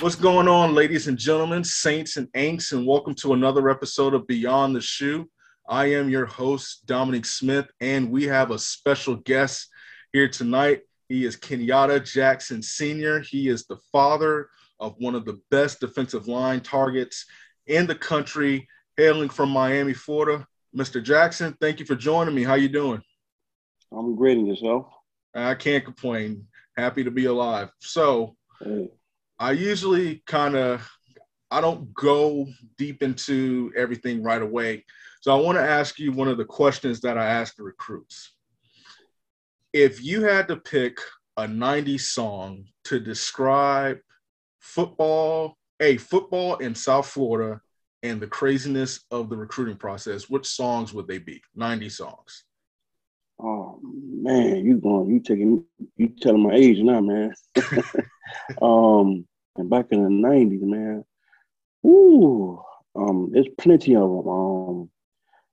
What's going on, ladies and gentlemen, saints and ain'ts, and welcome to another episode of Beyond the Shoe. I am your host, Dominic Smith, and we have a special guest here tonight. He is Kenyatta Jackson Sr. He is the father of one of the best defensive line targets in the country, hailing from Miami, Florida. Mr. Jackson, thank you for joining me. How you doing? I'm great, and yourself? I can't complain. Happy to be alive. So, I usually I don't go deep into everything right away. So I want to ask you one of the questions that I ask the recruits. If you had to pick a 90s song to describe football in South Florida and the craziness of the recruiting process, which songs would they be? 90 songs. Oh man, you telling my age now, man. And back in the 90s, man. There's plenty of them.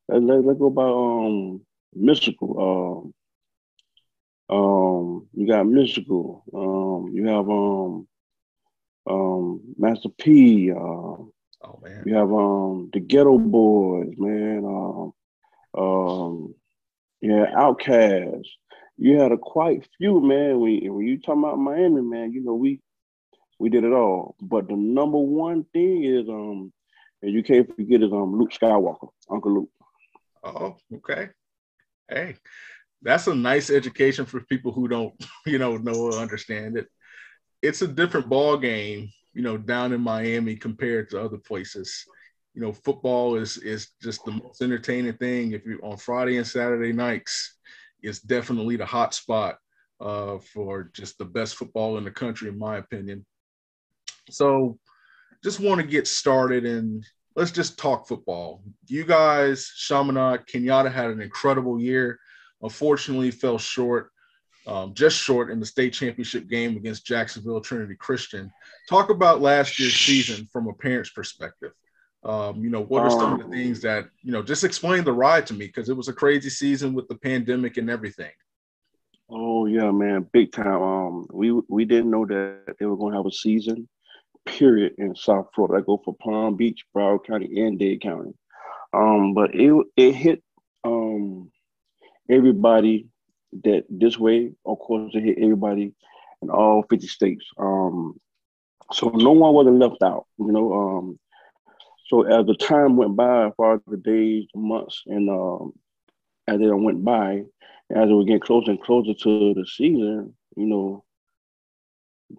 Let's go about Mystical. You got Mystical. You have Master P. Oh man. You have the Ghetto Boys, man. Outkast. You had quite few, man. When you talking about Miami, man, you know we did it all. But the number one thing is and you can't forget is Luke Skywalker, Uncle Luke. Oh, okay. Hey, that's a nice education for people who don't, know or understand it. It's a different ball game, down in Miami compared to other places. Football is just the most entertaining thing. If you're on Friday and Saturday nights, it's definitely the hot spot for just the best football in the country, in my opinion. So just want to get started and let's just talk football. You guys, Chaminade, Kenyatta had an incredible year. Unfortunately, fell short, just short in the state championship game against Jacksonville Trinity Christian. Talk about last year's season from a parent's perspective. What are some of the things that, just explain the ride to me, because it was a crazy season with the pandemic and everything. Oh, yeah, man, big time. We didn't know that they were going to have a season, period, in South Florida. I go for Palm Beach, Broward County, and Dade County. But it hit everybody that this way. Of course, it hit everybody in all 50 states. So no one wasn't left out, So as the time went by, as far as the days, the months, and as it went by, as it was getting closer and closer to the season,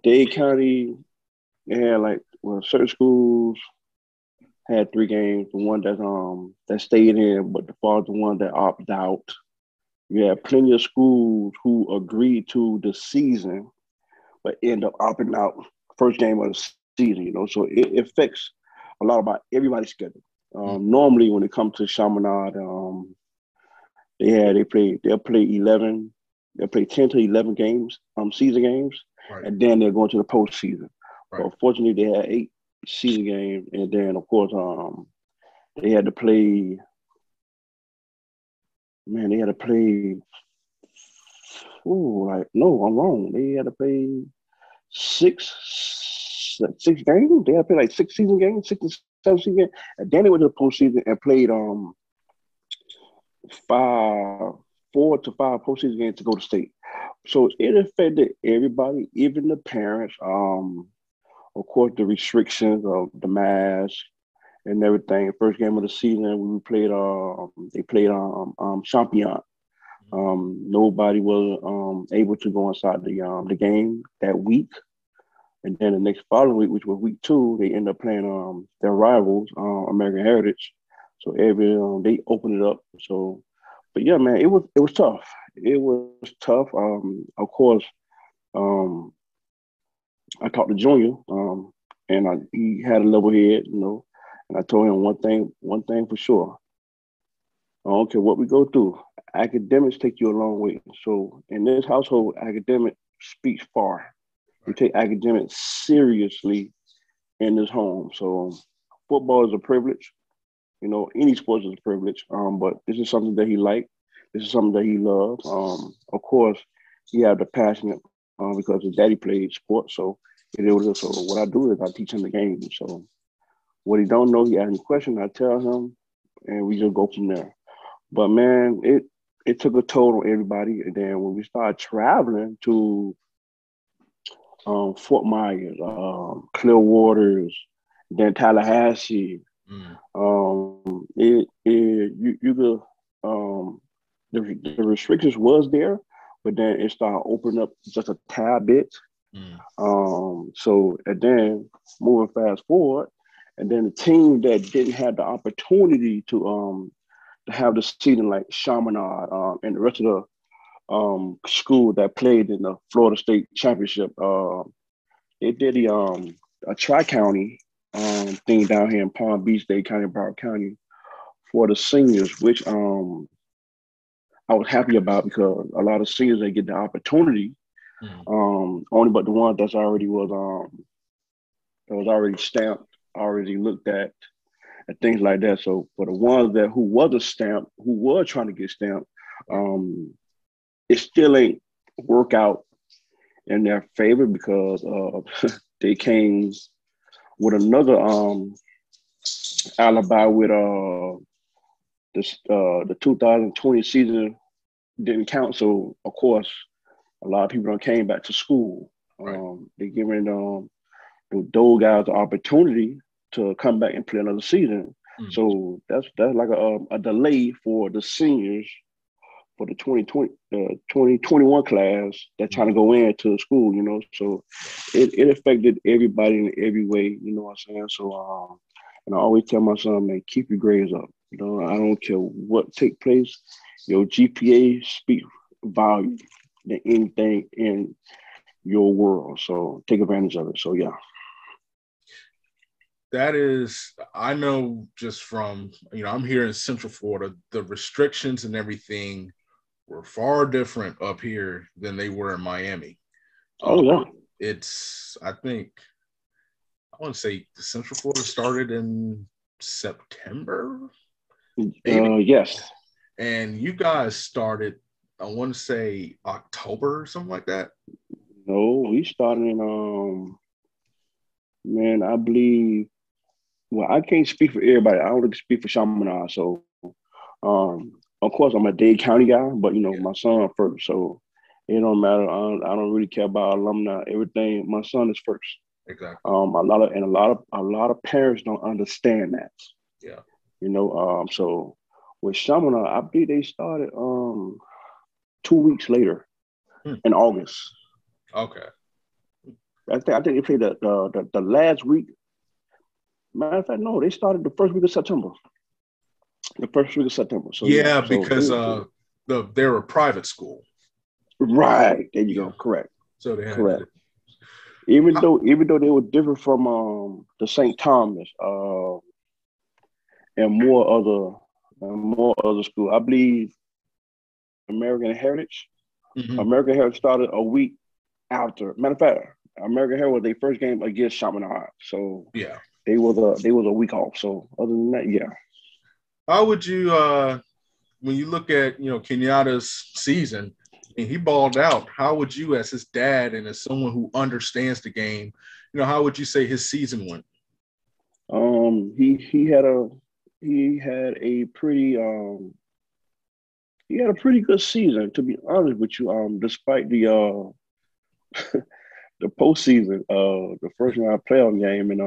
Dade County, they had certain schools had 3 games. The one that stayed in, but the one that opted out. You had plenty of schools who agreed to the season, but end up opting out first game of the season. So it affects a lot about everybody's schedule. Normally, when it comes to Chaminade, they'll play 11, they'll play 10 to 11 games, season games, right. And then they're going to the postseason. Right. But fortunately, they had 8 season games, and then of course, they had to play. Man, they had to play. No, I'm wrong. They had to play 6 games. They had to play 6 season games, 6 to 7 season games. And then they went to the postseason and played 4 to 5 postseason games to go to state. So it affected everybody, even the parents. Of course, the restrictions of the mask and everything. First game of the season, we played. They played Champion. Nobody was able to go inside the game that week. And then the next following week, which was week 2, they ended up playing their rivals, American Heritage. So they opened it up. So, but yeah, man, it was tough. It was tough. Of course, I talked to Junior, and he had a level head, and I told him one thing for sure. I don't care what we go through. Academics take you a long way. So in this household, academic speaks far. We take academics seriously in this home. So football is a privilege. Any sports is a privilege. But this is something that he liked. This is something that he loved. Of course, he had the passion because his daddy played sports. So So what I do is I teach him the game. So what he don't know, he ask me a question, I tell him, and we just go from there. But man, it took a toll on everybody. And then when we started traveling to Fort Myers, Clearwaters, then Tallahassee, Mm. you could the restrictions was there, but then it started opening up just a tad bit. Mm. So and then moving fast forward, and then the team that didn't have the opportunity to have the season like Chaminade and the rest of the school that played in the Florida State Championship, they did the a tri-county thing down here in Palm Beach, Dade County, Broward County for the seniors, which I was happy about because a lot of seniors they get the opportunity. Mm. Only but the one that was already stamped, already looked at, and things like that. So for the ones that who was a stamp, who was trying to get stamped, um, it still ain't work out in their favor because they came with another alibi with the 2020 season didn't count. So of course a lot of people don't came back to school. Right. They giving those guys the opportunity to come back and play another season. Mm. So that's like a delay for the seniors for the 2021 class that's trying to go into school, you know. So it affected everybody in every way, you know what I'm saying? So and I always tell my son, man, keep your grades up. You know, I don't care what take place, your GPA speak volume than anything in your world. So take advantage of it. So yeah. That is, I know just from, I'm here in Central Florida, the restrictions and everything were far different up here than they were in Miami. Oh yeah. I think, I want to say Central Florida started in September, maybe. Yes. And you guys started, I want to say October or something like that. No, we started in man, I believe. Well, I can't speak for everybody. I only speak for Chaminade. So, of course, I'm a Dade County guy, but you know, Yeah, my son first. So, it don't matter. I don't really care about alumni. Everything. My son is first. exactly. A lot of parents don't understand that. Yeah. You know, so with Chaminade, I believe they started 2 weeks later Hmm. in August. Okay. I think they played the last week. Matter of fact, no, they started the first week of September. The first week of September. So yeah. Yeah, So because they're a private school. right there you Yeah. go. Correct. So they had Correct. to. Even though they were different from the St. Thomas and more other school. I believe American Heritage. Mhm. American Heritage started a week after. Matter of fact, American Heritage was their first game against Chaminade. So Yeah. they was a week off. So other than that, yeah. How would you when you look at Kenyatta's season, and he balled out, how would you, as his dad and as someone who understands the game, how would you say his season went? He had a he had a pretty he had a pretty good season, to be honest with you. Despite the postseason, the first round playoff game, and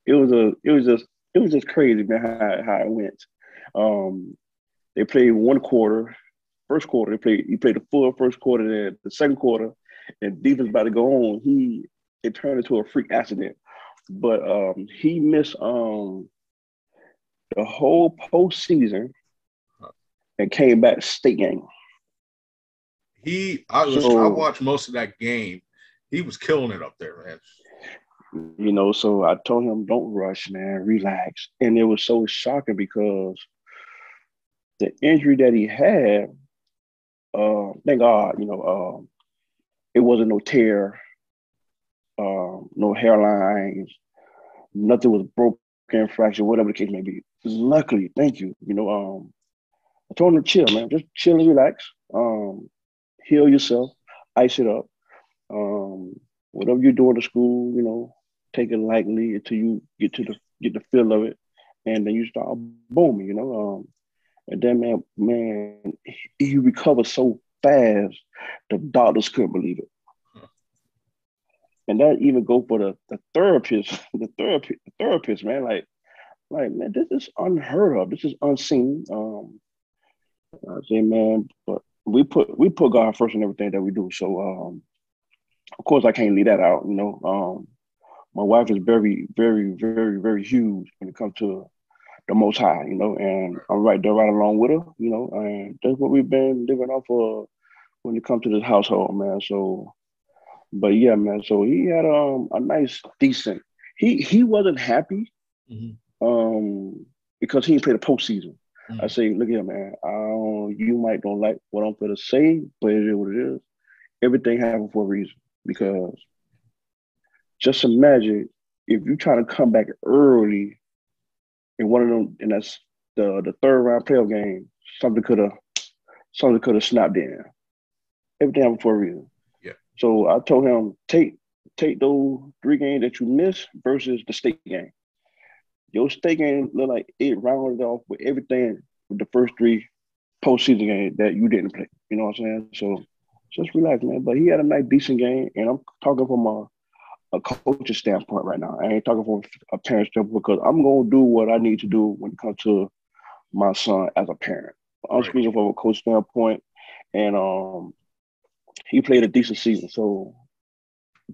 it was just crazy, man, how it went. Um, they played one quarter, first quarter. He played the full first quarter. Then the second quarter, and defense about to go on. It turned into a freak accident, but he missed the whole postseason and came back state game. I So watched most of that game. He was killing it up there, man. so I told him, don't rush, man, relax. And it was so shocking because the injury that he had, thank God, it wasn't no tear, no hairlines, nothing was broken, fractured, whatever the case may be. Luckily, thank you. I told him to chill, man, just chill and relax. Heal yourself, ice it up. Um, whatever you're doing to school, take it lightly until you get the feel of it, and then you start booming, and then man, he recovered so fast, the doctors couldn't believe it. And that even go for the therapist, the therapist, man. Like man, this is unheard of. This is unseen. I say, man, but we put God first in everything that we do. So of course I can't leave that out, my wife is very, very, very, very huge when it comes to the Most High, and I'm right there, right along with her, and that's what we've been living off of when it comes to this household, man. So, but yeah, man. So he had a nice, decent. He wasn't happy, because he didn't play the postseason. I say, look here, man. You might don't like what I'm going to say, but it is what it is. Everything happened for a reason. Because just imagine if you try to come back early in one of them, and that's the third round playoff game, something could have snapped in. Everything happened for a reason. Yeah. So I told him take those 3 games that you missed versus the state game. Your state game looked like it rounded off with everything with the first 3 postseason games that you didn't play. You know what I'm saying? So just relax, man. But he had a nice, decent game, and I'm talking from a coach's standpoint right now. I ain't talking from a parent standpoint because I'm gonna do what I need to do when it comes to my son as a parent. I'm speaking from a coach standpoint, and he played a decent season. So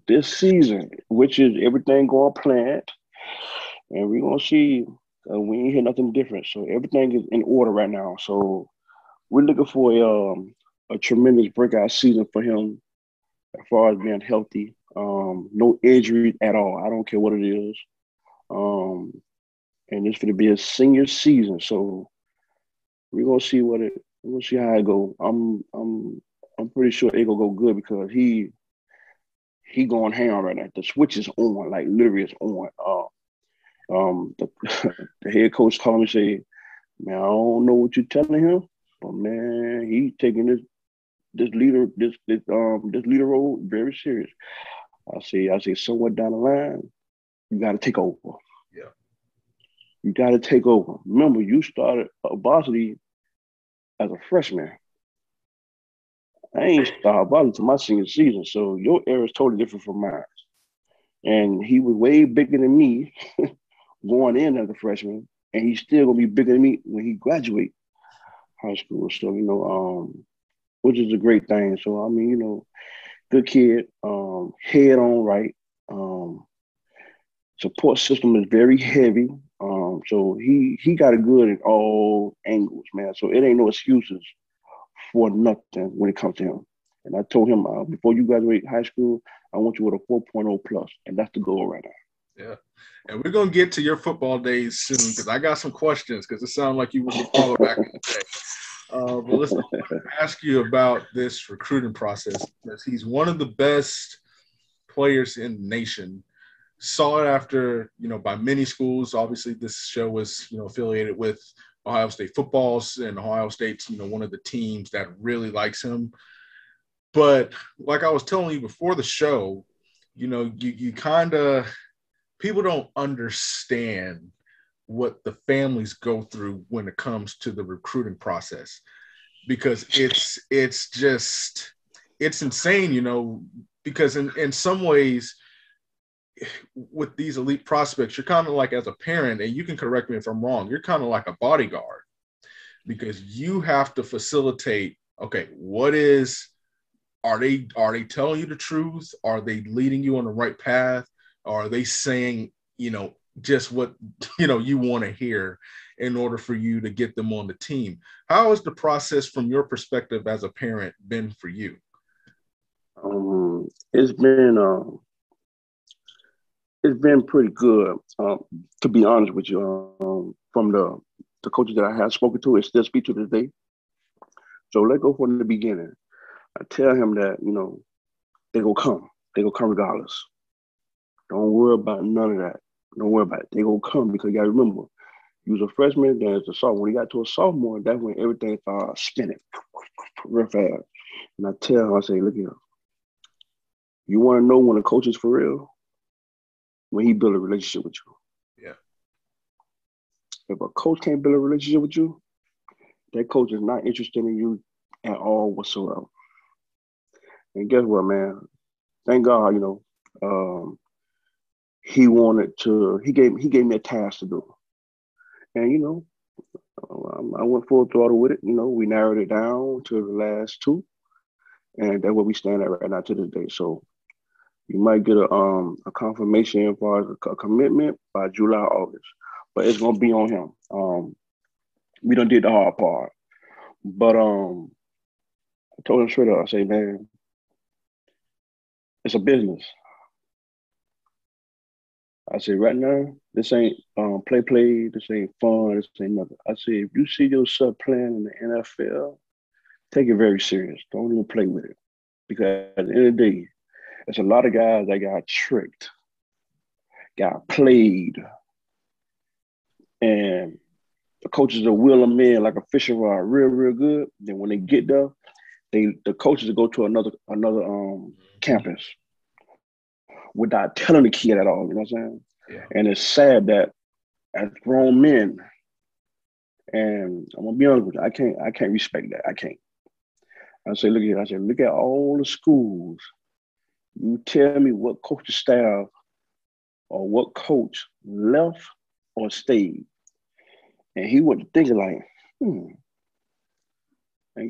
this season, which is everything going planned, and we're gonna see. We ain't hear nothing different. So everything is in order right now. So we're looking for a tremendous breakout season for him as far as being healthy. No injuries at all. I don't care what it is. And it's going to be a senior season, so we're gonna see we're gonna see how it go. I'm pretty sure it gonna go good because he going ham right now. The switch is on, like literally it's on. The, the head coach called me and say, man, I don't know what you're telling him, but man, he taking this leader role very serious. I say somewhere down the line, you got to take over. Yeah, you got to take over. Remember, you started varsity as a freshman. I ain't started varsity until my senior season, so your era is totally different from mine. And he was way bigger than me going in as a freshman, and he's still gonna be bigger than me when he graduates high school. So which is a great thing. So I mean, good kid, head on right. Support system is very heavy. So he got it good in all angles, man. So it ain't no excuses for nothing when it comes to him. And I told him before you graduate high school, I want you with a 4.0 plus, and that's the goal right now. Yeah. And we're going to get to your football days soon because I got some questions because it sounds like you want to follow back in the day. But listen, I want to ask you about this recruiting process because he's one of the best players in the nation. Sought after, by many schools. Obviously, this show was, affiliated with Ohio State footballs, and Ohio State's, one of the teams that really likes him. But like I was telling you before the show, you kind of – people don't understand what the families go through when it comes to the recruiting process because it's insane, because in some ways with these elite prospects, you're kind of like as a parent, and you can correct me if I'm wrong, you're kind of like a bodyguard because you have to facilitate, okay, are they telling you the truth? Are they leading you on the right path? Or are they saying, just what, you want to hear in order for you to get them on the team? How has the process from your perspective as a parent been for you? It's been pretty good, to be honest with you. From the coaches that I have spoken to, it still speak to this day. So let's go from the beginning. I tell him that, they gonna come. They gonna come regardless. Don't worry about none of that. Don't worry about it. They gonna come because you gotta remember, you was a freshman, then it's a sophomore. When you got to a sophomore, that's when everything starts spinning real fast. And I tell him, I say, look here, You want to know when a coach is for real? When he build a relationship with you. Yeah. If a coach can't build a relationship with you, that coach is not interested in you at all whatsoever. And guess what, man? Thank God, he gave me a task to do. And I went full throttle with it. We narrowed it down to the last two. And that's where we stand at right now to this day. So you might get a confirmation as far as a commitment by July, August. But it's gonna be on him. We done did the hard part. But I told him straight up, I say, man, it's a business. I said, right now, this ain't play, this ain't fun, this ain't nothing. I said, if you see yourself playing in the NFL, take it very serious. Don't even play with it. Because at the end of the day, there's a lot of guys that got tricked, got played, and the coaches will wheel them in like a fishing rod real good. Then when they get there, the coaches will go to another campus without telling the kid at all. You know what I'm saying? Yeah. And it's sad that as grown men, and I'm gonna be honest with you, I can't respect that. I can't. Look at all the schools. You tell me what coaching staff or what coach left or stayed. And he wasn't thinking like, And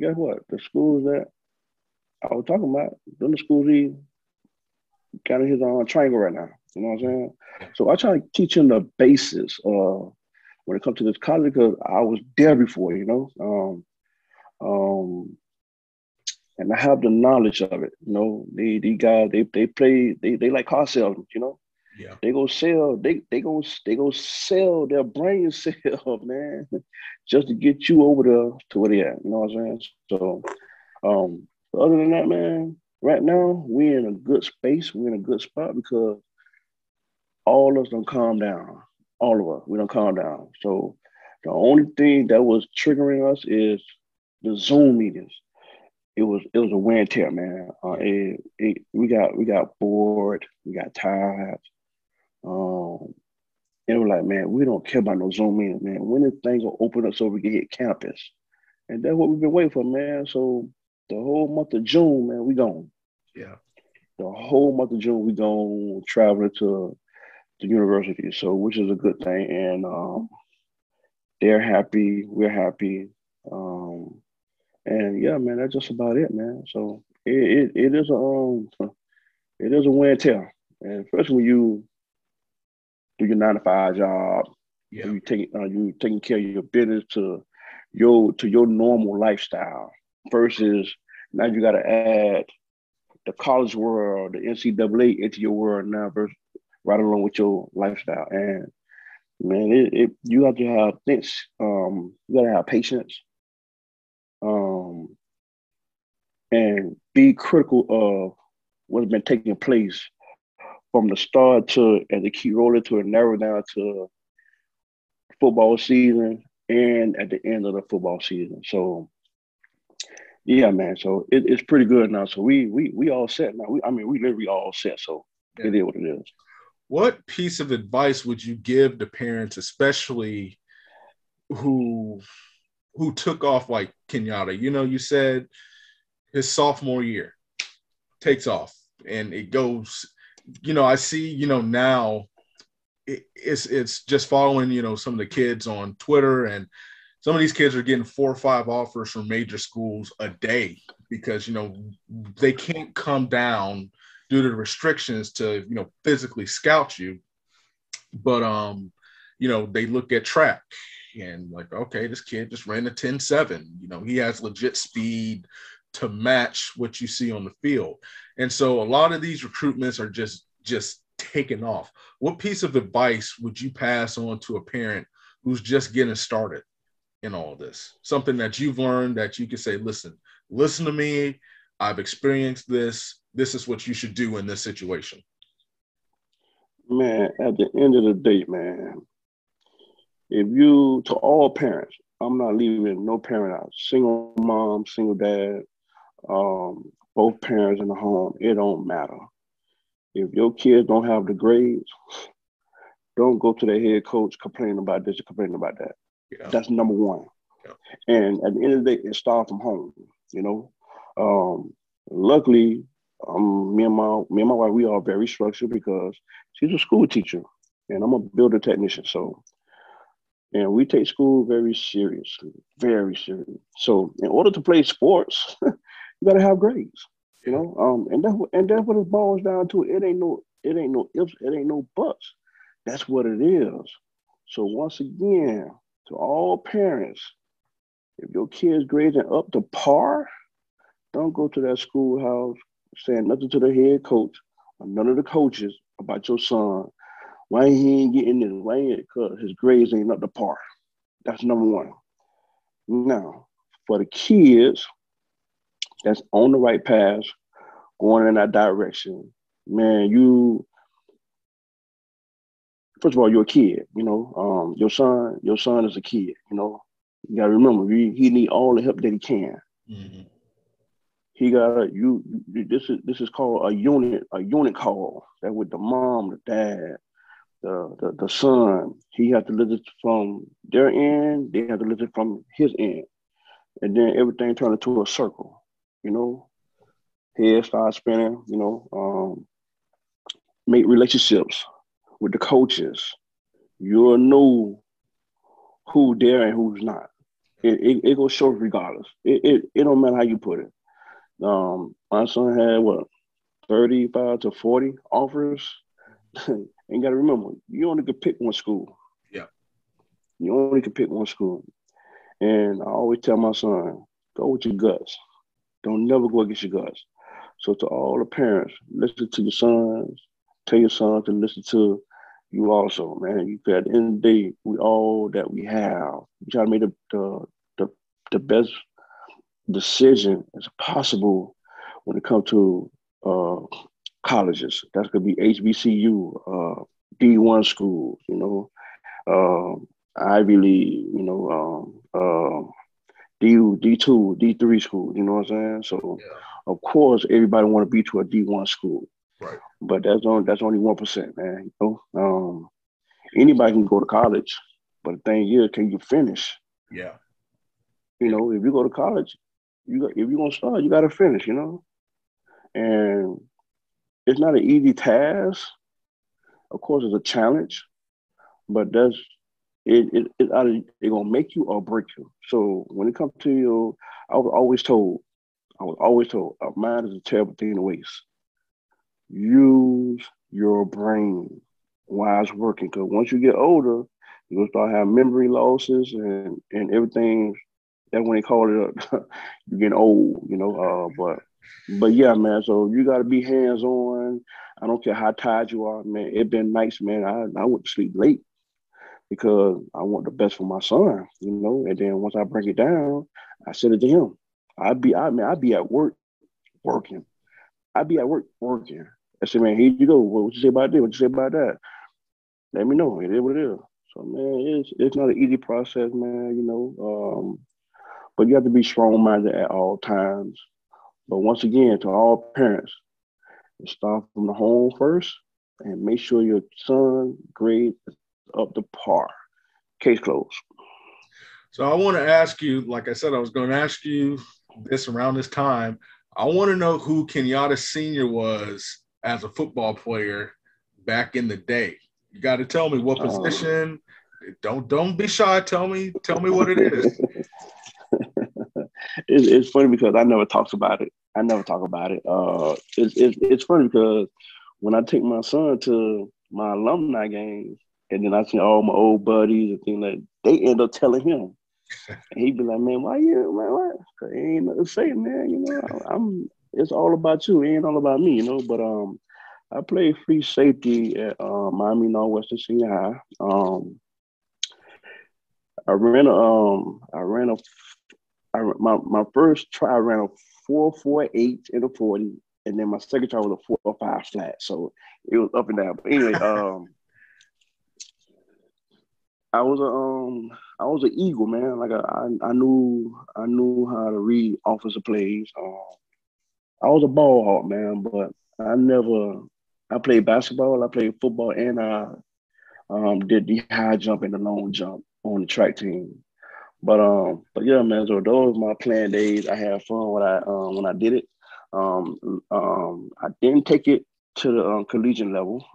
guess what? The schools that I was talking about, them the schools he got in his triangle right now. You know what I'm saying? So I try to teach him the basis when it comes to this college because I was there before, and I have the knowledge of it. These guys they like car salesmen, Yeah. They go sell their brain cells, man, just to get you over there to where they at. You know what I'm saying? So other than that, man, right now we're in a good space. We're in a good spot because all of us don't calm down. All of us, we don't calm down. So the only thing that was triggering us is the Zoom meetings. It was a wear and tear, man. We got bored, we got tired. And we're like, man, we don't care about no Zoom meetings, man. When the things will open up so we can hit campus. And that's what we've been waiting for, man. So the whole month of June, man, we gone. Yeah. The whole month of June, we gone traveling to the university. So which is a good thing. And they're happy, we're happy. And yeah, man, that's just about it, man. So it is a wear and tear. And especially when you do your 9 to 5 job, you taking care of your business to your normal lifestyle versus now you got to add the college world, the NCAA into your world now versus right along with your lifestyle. And man, you have to have things. You got to have patience, and be critical of what's been taking place from the start to as they keep rolling to a narrow down to football season and at the end of the football season. So yeah, man. So it's pretty good now. So we all set now. We literally all set. So It is what it is. What piece of advice would you give to parents, especially who took off like Kenyatta? You said his sophomore year takes off and it goes, I see, now it's just following, some of the kids on Twitter, and some of these kids are getting 4 or 5 offers from major schools a day because, they can't come down due to the restrictions to, physically scout you. But, they look at track and like, okay, this kid just ran a 10.7. He has legit speed to match what you see on the field. And so a lot of these recruitments are just taking off. What piece of advice would you pass on to a parent who's just getting started in all of this? Something that you've learned that you can say, listen to me. I've experienced this. This is what you should do in this situation. Man, at the end of the day, man, to all parents, I'm not leaving no parent out. Single mom, single dad, both parents in the home, it don't matter. If your kids don't have the grades, don't go to their head coach complaining about this or complaining about that. Yeah. That's number one. Yeah. And at the end of the day, it starts from home. You know, luckily, me and my wife, we are very structured because she's a school teacher and I'm a builder technician. So, and we take school very seriously, very seriously. So, in order to play sports, you got to have grades. You Yeah. know, and that's what it boils down to. It ain't no ifs, it ain't no buts. That's what it is. So once again, to all parents, if your kid's grading up to par, don't go to that schoolhouse saying nothing to the head coach or none of the coaches about your son. Why he ain't getting this? Why ain't it? Because his grades ain't up to par. That's number one. Now, for the kids that's on the right path, going in that direction, man, first of all, you're a kid, you know. Your son is a kid, you know. You gotta remember, he need all the help that he can. Mm-hmm. He got this is called a unit call. That with the mom, the dad, the son. He has to listen from their end. They have to listen from his end, and then everything turns into a circle. You know, head starts spinning. You know, make relationships with the coaches. You'll know who there and who's not. It goes short regardless. It don't matter how you put it. My son had what 35 to 40 offers. And gotta remember, you only could pick one school. Yeah. You only can pick one school. And I always tell my son, go with your guts. Don't never go against your guts. So to all the parents, listen to your sons. Tell your son to listen to you also, man. You at the end of the day, we all that we have. We try to make the best decision as possible when it comes to colleges. That's gonna be HBCU, D1 schools, you know, Ivy League, you know, D2, D3 schools, you know what I'm saying? So Yeah. of course everybody want to be to a D1 school, Right. but that's only 1%, man. You know, anybody can go to college, but the thing is, can you finish? Yeah. You Yeah. know, if you go to college, if you're gonna start, you got to finish. You know, and it's not an easy task. Of course, it's a challenge, but that's it gonna make you or break you. So when it comes to your, I was always told, a mind is a terrible thing to waste. Use your brain while it's working, because once you get older, you're gonna start having memory losses and everything. That's when they call it you're getting old, you know. But yeah, man. So you got to be hands on. I don't care how tired you are, man. It been nice, man. I went to sleep late because I want the best for my son, you know. And then once I break it down, I said it to him. I'd be at work working. I'd be at work working. I said, man, here you go. What you say about this? What you say about that? Let me know. It is what it is. So man, it's not an easy process, man. You know, but you have to be strong minded at all times. But once again, to all parents, start from the home first and make sure your son grade is up to par. Case closed. So I want to ask you, like I said, I was going to ask you this around this time. I want to know who Kenyatta Sr. was as a football player back in the day. You got to tell me what position. Don't be shy. Tell me what it is. It's funny because I never talks about it. I never talk about it. It's funny because when I take my son to my alumni games, and then I see all my old buddies and things like, they end up telling him, and he'd be like, "Man, why you, man? What? Cause ain't nothing to say, man. You know, I'm. It's all about you. It ain't all about me, you know." But I played free safety at Miami Northwestern Senior High. My first try, I ran a 4.48 in a 40, and then my second try was a 4.05 flat. So it was up and down. But anyway, I was an eagle, man. Like I knew how to read offensive plays. I was a ball hawk, man, but I never I played basketball, I played football, and I did the high jump and the long jump on the track team. But yeah, man. So those were my playing days. I had fun when I did it. I didn't take it to the collegiate level.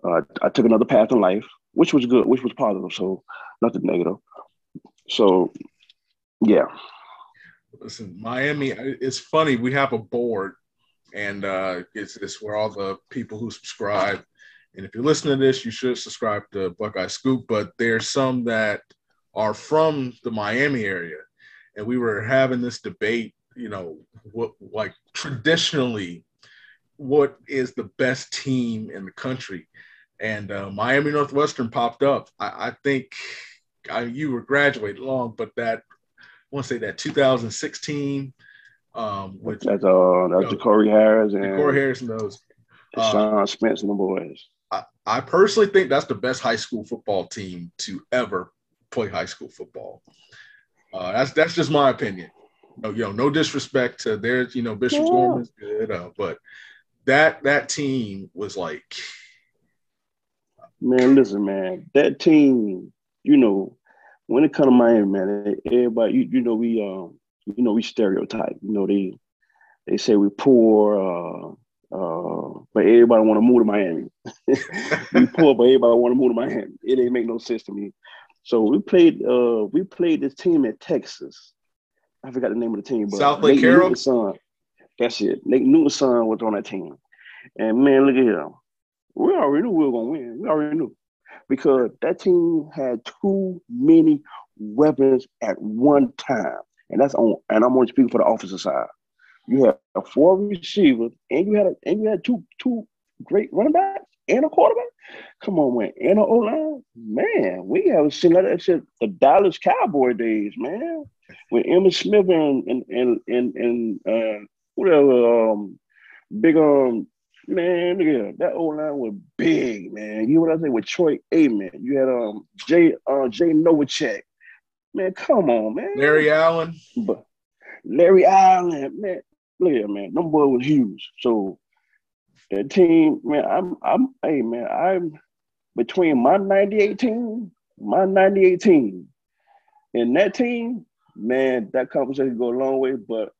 I took another path in life, which was good, which was positive. So nothing negative. So yeah, Listen, Miami, it's funny. We have a board, and it's where all the people who subscribe. And if you're listening to this, you should subscribe to Buckeye Scoop. But there's some that are from the Miami area, and we were having this debate. What like traditionally, what is the best team in the country? And Miami Northwestern popped up. I think you were graduated long, but that I want to say that 2016, which that's the Corey Harris and Corey Harris and those. Sean Spence and the boys. I personally think that's the best high school football team to ever play high school football. That's just my opinion. No disrespect to their, Bishop Gorman's good, but that team was like, man, listen, man, that team, when it comes to Miami, man, everybody, we stereotype. They say we're poor, but everybody want to move to Miami. We poor, but everybody want to move to Miami. It ain't make no sense to me. So we played this team in Texas. I forgot the name of the team, but South Lake Carroll. Newton's son. That's it. Nate Newton's son was on that team. And man, look at him. We already knew we were gonna win. We already knew. Because that team had too many weapons at one time. And I'm only speaking for the offensive side. You had 4 receivers, and you had two great running backs and a quarterback. Come on, man, and an O-line. Man, we haven't seen that shit the Dallas Cowboy days, man. With Emmitt Smith and whatever big man, look at that O-line was big, man. You know what I say with Troy Aikman. You had Jay Novacek. Man, come on, man. Larry Allen. But Larry Allen, man. Look at him, man. Them boy was huge. So that team, man, I'm between my 98 team, and that team, man, that conversation go a long way, but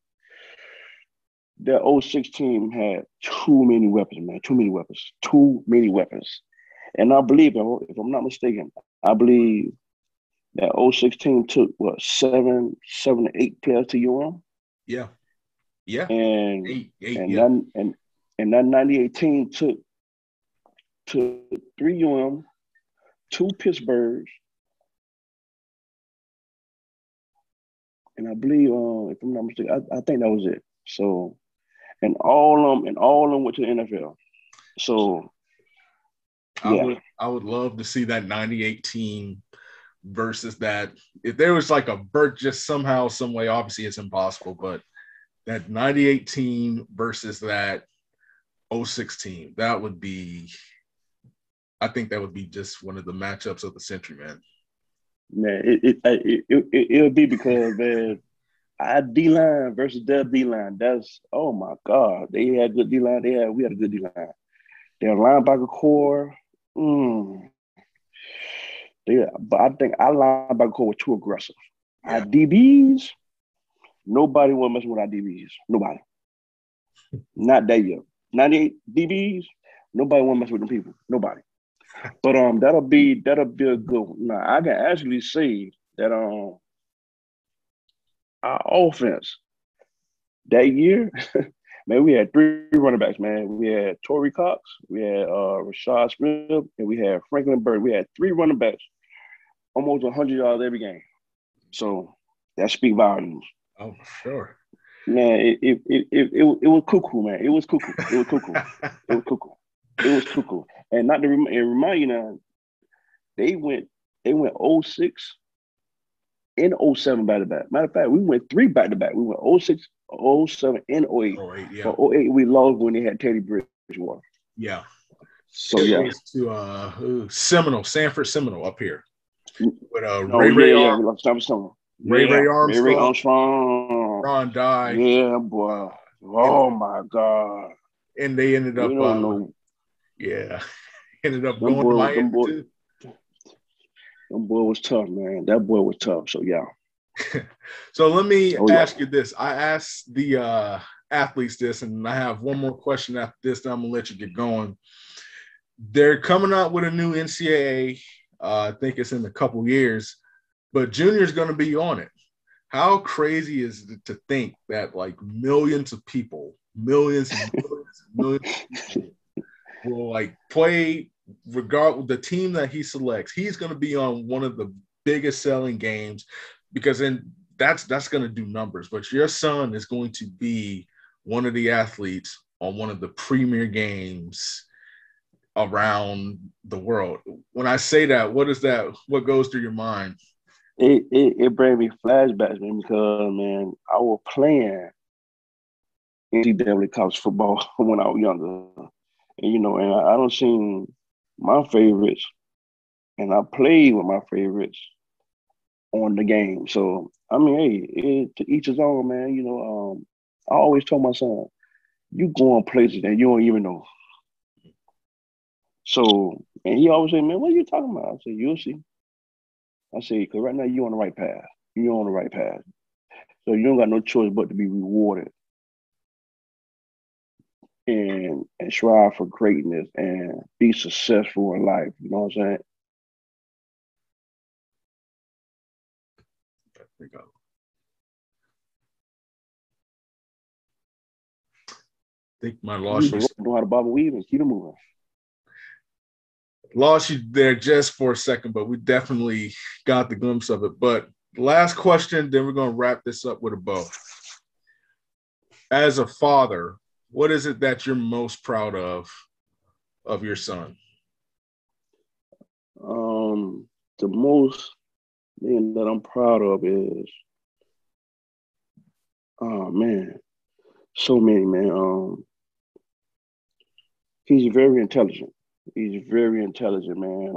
that 06 team had too many weapons, man. Too many weapons. And I believe, if I'm not mistaken, I believe that 06 team took, 7 to 8 players to UM? Yeah. Yeah. And eight, yeah. And that 98 team took 3 UM, 2 Pittsburghs, and I believe, if I'm not mistaken, I think that was it. So, and all of them went to the NFL. So, yeah. I would love to see that 98 team versus that. If there was like a birth just somehow, some way, obviously it's impossible, but that 98 team versus that 06 team, I think that would be just one of the matchups of the century, man. Man, it'll be because, man, our D-line versus their D-line, that's, oh my God. They had good D-line. We had a good D-line. Their linebacker core, but I think our linebacker core was too aggressive. Yeah. Our DBs, nobody was messing with our DBs. Nobody. Not that year. 98 DBs, nobody want to mess with them people. Nobody. But that'll be a good one. Now I can actually say that our offense that year, man, we had 3 running backs, man. We had Torrey Cox, we had Rashad Smith, and we had Franklin Bird. We had 3 running backs, almost 100 yards every game. So that speaks volumes. Oh, sure. Man, it was cuckoo, man. It was cuckoo. And not to remind you now, they went 06 and 07 back to back. Matter of fact, we went 3 back to back. We went 06, 07, and 08. 08, yeah. But 08 we lost when they had Teddy Bridgewater. Yeah. So yeah. To Sanford Seminole up here. With Ray Armstrong. Ray Armstrong. Ron Dye. Yeah, boy. Oh my God. And they ended You up, don't know. yeah, ended up Them going to boy, Miami them boy, too. them boy was tough, man. That boy was tough. So yeah. So let me Oh yeah. ask you this. I asked the athletes this, and I have one more question after this, then I'm going to let you get going. They're coming out with a new NCAA. I think it's in a couple years, but junior's going to be on it. How crazy is it to think that like millions of people, millions and millions and millions of people will like play regard the team that he selects. He's going to be on one of the biggest selling games because then that's going to do numbers. But your son is going to be one of the athletes on one of the premier games around the world. When I say that, what goes through your mind? It brings me flashbacks, man, because man, I was playing NCAA college football when I was younger. And and I don't seen my favorites and I played with my favorites on the game. So I mean, hey, to each his own, man. I always told my son, you go on places that you don't even know. So, and he always say, man, what are you talking about? I said, you'll see. I say, because right now you're on the right path. You're on the right path. So you don't got no choice but to be rewarded and strive for greatness and be successful in life. You know what I'm saying? There we go. I think my lost you. Know how to bob and weave and keep it moving. Lost you there just for a second, but we definitely got the glimpse of it. But last question, then we're going to wrap this up with a bow. As a father, what is it that you're most proud of your son? The most thing that I'm proud of is, oh man, so many, man. He's very intelligent. He's very intelligent, man.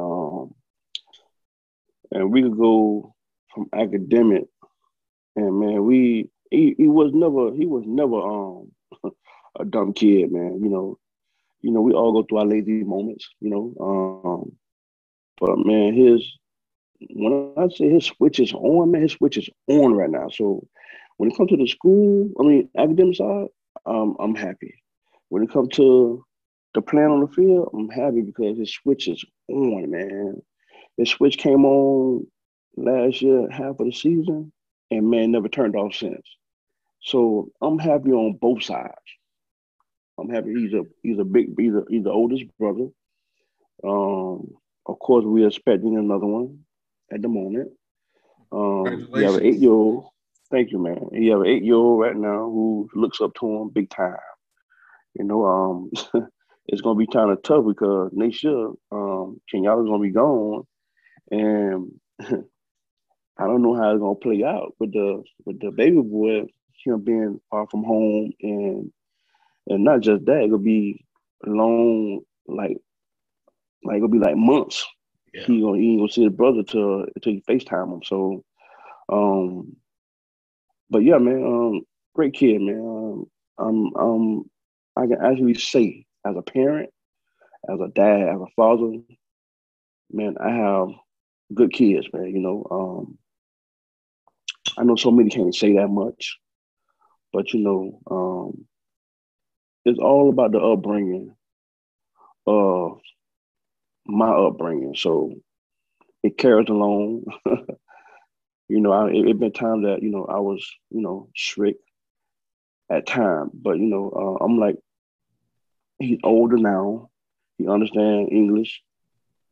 And we could go from academic, and man, he was never a dumb kid, man. We all go through our lazy moments, but man, when I say his switch is on, man, his switch is on right now. So when it comes to the school, I mean, academic side, I'm happy. When it comes to the plan on the field, I'm happy because his switch is on, man. His switch came on last year, half of the season, and man, never turned off since. So I'm happy on both sides. I'm happy he's the oldest brother. Of course, we're expecting another one at the moment. You have an Congratulations. 8-year-old. Thank you, man. You have an 8-year-old right now who looks up to him big time. It's gonna be kind of tough because next year, Kenyatta's gonna be gone, and I don't know how it's gonna play out with the baby boy, him being far from home, and not just that, it'll be long, it'll be like months. Yeah. He ain't gonna see his brother till he FaceTime him. So, but yeah, man, great kid, man. I can actually say as a parent, as a dad, as a father, man, I have good kids, man. I know so many can't say that much, but it's all about the upbringing of my upbringing. So it carries along. It been times that I was strict at time, but I'm like, he's older now. He understands English.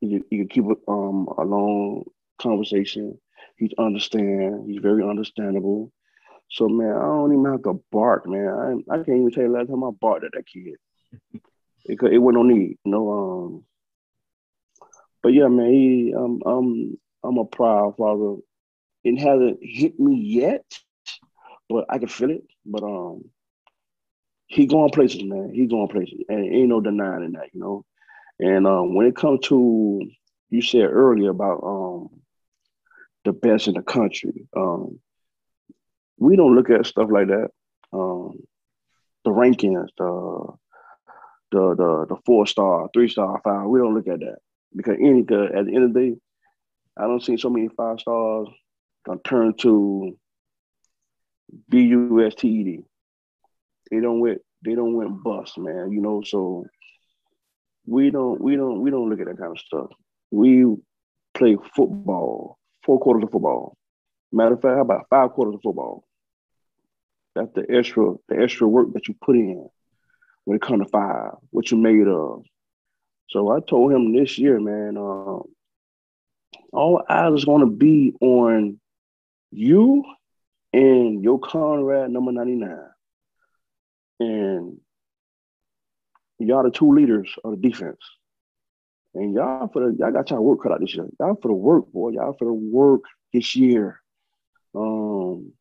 He can keep a long conversation. He's very understandable. So man, I don't even have to bark, man. I can't even tell you the last time I barked at that kid. It went on need. But yeah, man, I'm a proud father. It hasn't hit me yet, but I can feel it. But he going places, man. He going places, and ain't no denying that. And when it comes to, you said earlier about the best in the country, we don't look at stuff like that. The rankings, the 4-star, 3-star, 5. We don't look at that because at the end of the day, I don't see so many 5 stars gonna turn to BUSTED. They don't went bust, man. You know, so we don't look at that kind of stuff. We play football, 4 quarters of football. Matter of fact, how about 5 quarters of football? That's the extra work that you put in when it comes to 5, what you made of. So I told him this year, man, all eyes is going to be on you and your Conrad number 99. And y'all the 2 leaders of the defense. And y'all got y'all work cut out this year. Y'all for the work, boy. Y'all for the work this year. And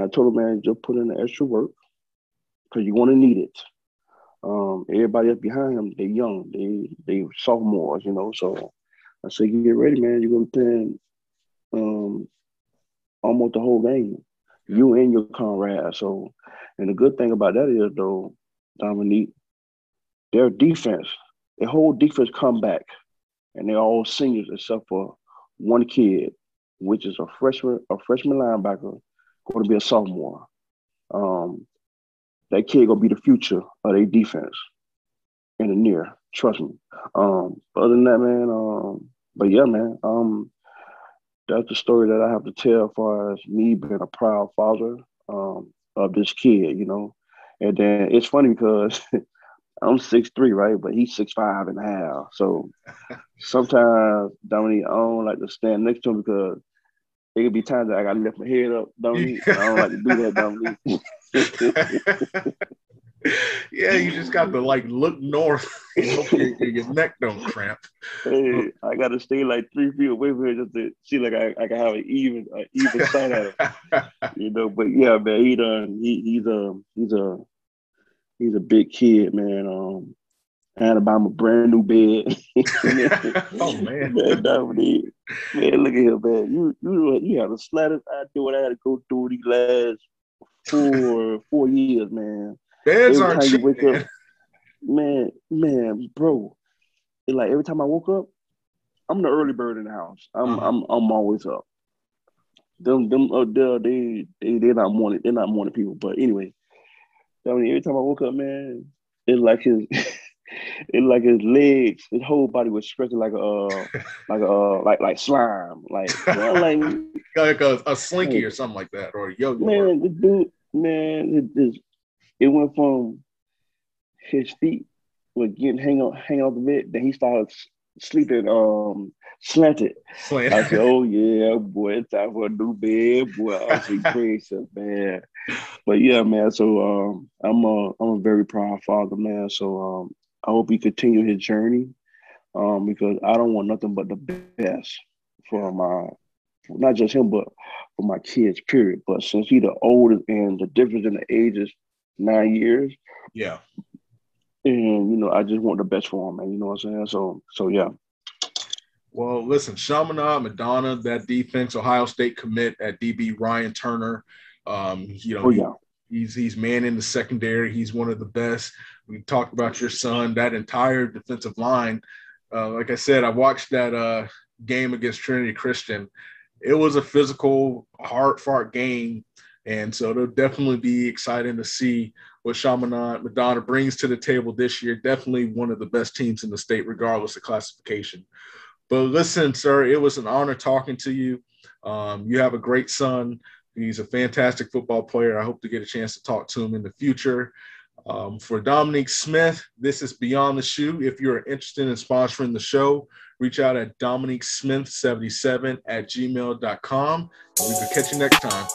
I told him, man, just put in the extra work because you're going to need it. Everybody else behind him, they young. They sophomores, you know. So I said, get ready, man. You're going to play almost the whole game. You and your Conrad. So, and the good thing about that is, though, Dominique, their defense, their whole defense come back, and they're all seniors except for one kid, which is a freshman linebacker, going to be a sophomore. That kid gonna be the future of their defense in the near. Trust me. Other than that, man. But yeah, man. That's the story that I have to tell as far as me being a proud father of this kid, you know. And then it's funny because I'm 6'3", right? But he's 6'5.5". So sometimes, Dominique, I don't like to stand next to him because there could be times that I gotta lift my head up, Dominique. I don't like to do that, Dominique. Yeah, you just got to like look north and hope your neck don't cramp. Hey, I got to stay like 3 feet away from him just to see like I can have an even sight at him, you know. But yeah, man, he's a big kid, man. I had to buy him a brand new bed. Oh man, man, Dominique, man, look at him, man. You have the slightest idea what I had to go through these last 4 years, man. Beds Every aren't time you cheap, wake up, man, bro. It's like every time I woke up, I'm the early bird in the house. I'm always up. Them they're not morning people. But anyway, I mean, every time I woke up, man, it's like his legs, his whole body was stretching like slime, like a slinky or something like that, or a yo-yo. Man, the dude, man, it went from his feet were getting hang off the bed, then he started sleeping slanted. I said, oh yeah, boy, it's time for a new bed, boy. I said, crazy, man. But yeah, man, so I'm a very proud father, man. So I hope he continue his journey because I don't want nothing but the best for not just him, but for my kids, period. But since he's the oldest and the difference in the age is 9 years. Yeah. And, you know, I just want the best for him, man. You know what I'm saying? So yeah. Well, listen, Chaminade, Madonna, that defense, Ohio State commit at DB Ryan Turner. He's manning the secondary. He's one of the best. We talked about your son, that entire defensive line. Like I said, I watched that game against Trinity Christian. It was a physical, hard-fought game. And so it'll definitely be exciting to see what Chaminade Madonna brings to the table this year. Definitely one of the best teams in the state, regardless of classification. But listen, sir, it was an honor talking to you. You have a great son. He's a fantastic football player. I hope to get a chance to talk to him in the future. For Dominique Smith, this is Beyond the Shoe. If you're interested in sponsoring the show, reach out at DominiqueSmith77@gmail.com. We will catch you next time.